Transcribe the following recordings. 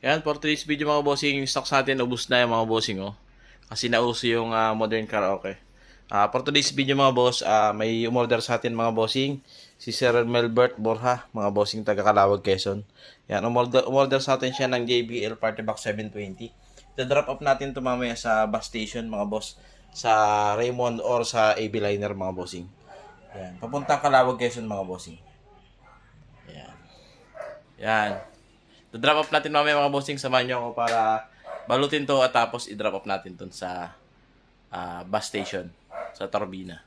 Yan, for today's video mga bossing, yung stocks natin, ubus na yung mga bossing, oh. Kasi nauso yung modern karaoke. For today's video mga boss, may umorder sa atin mga bossing, si Sir Melbert Borja, mga bossing taga Calawag, Quezon. Yan, umorder sa atin siya ng JBL Party Box 720. Ito-drop off natin ito mamaya sa bus station mga boss, sa Raymond or sa AB Liner mga bossing. Yan, papunta Calawag, Quezon mga bossing. Yan. Yan. I-drop off natin mamaya mga bossing, samahan nyo ako para balutin to at tapos i-drop off natin to sa bus station sa Torbina.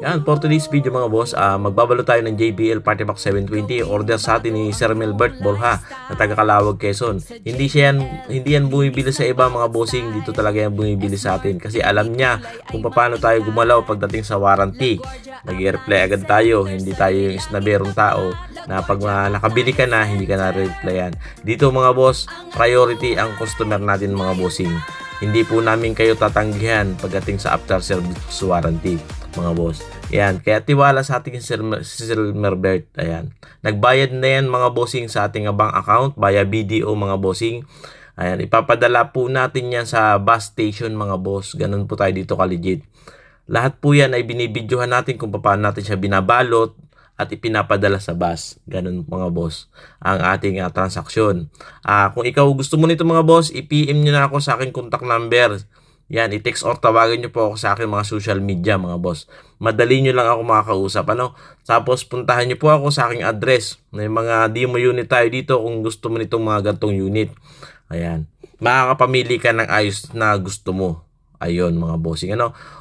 Yan, for today's video mga boss, magbabalo tayo ng JBL Party Box 720. Order sa atin ni Sir Melbert Borja na taga Calawag, Quezon. Hindi yan bumibili sa iba mga bossing, dito talaga yan bumibili sa atin kasi alam niya kung paano tayo gumalaw pagdating sa warranty. Nag-reply agad tayo, hindi tayo yung isnaberong tao na pag nakabili ka na, hindi ka na replyan. Dito mga boss, priority ang customer natin mga bossing. Hindi po namin kayo tatanggihan pagdating sa after service warranty mga boss. Ayan, kaya tiwala sa ating si Sir Melbert. Ayan, nagbayad na yan mga bossing sa ating bank account via BDO mga bossing. Ayan, ipapadala po natin yan sa bus station mga boss. Ganun po tayo dito ka-legit. Lahat po yan ay binibidyohan natin kung paano natin siya binabalot at ipinapadala sa bus. Ganun mga boss ang ating transaksyon. Kung ikaw gusto mo nito mga boss, i-PM nyo na ako sa aking contact number. Yan, i-text or tawagan nyo po ako sa aking mga social media mga boss. Madali nyo lang ako makakausap. Tapos puntahan nyo po ako sa aking address. May mga demo unit tayo dito kung gusto mo nitong mga gantong unit. Ayan, makakapamili ka ng ayos na gusto mo. Ayun mga bossing.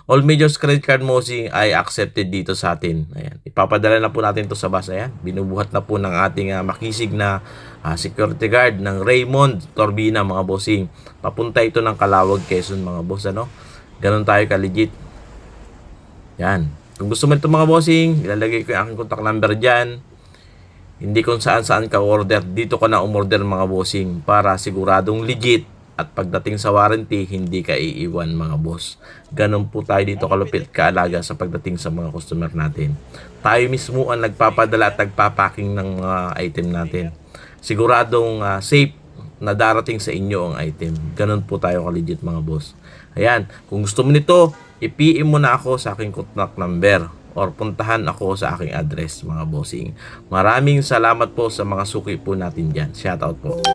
All major credit card bossing ay accepted dito sa atin. Ayan, ipapadala na po natin to sa bus. Ayan, binubuhat na po ng ating makisig na security guard ng Raymond Torbina mga bossing. Papunta ito ng Calawag, Quezon mga boss. Ganon tayo ka-legit. Yan, kung gusto mo ito mga bossing, ilalagay ko yung aking contact number dyan. Hindi kung saan ka order, dito ka na umorder mga bossing para siguradong legit. At pagdating sa warranty, hindi ka iiwan mga boss. Ganon po tayo dito kalupit kaalaga sa pagdating sa mga customer natin. Tayo mismo ang nagpapadala at nagpapacking ng mga item natin. Siguradong safe na darating sa inyo ang item. Ganon po tayo ka-legit mga boss. Ayan, kung gusto mo nito, i-PM mo na ako sa aking contact number or puntahan ako sa aking address mga bossing. Maraming salamat po sa mga suki po natin dyan. Shoutout po.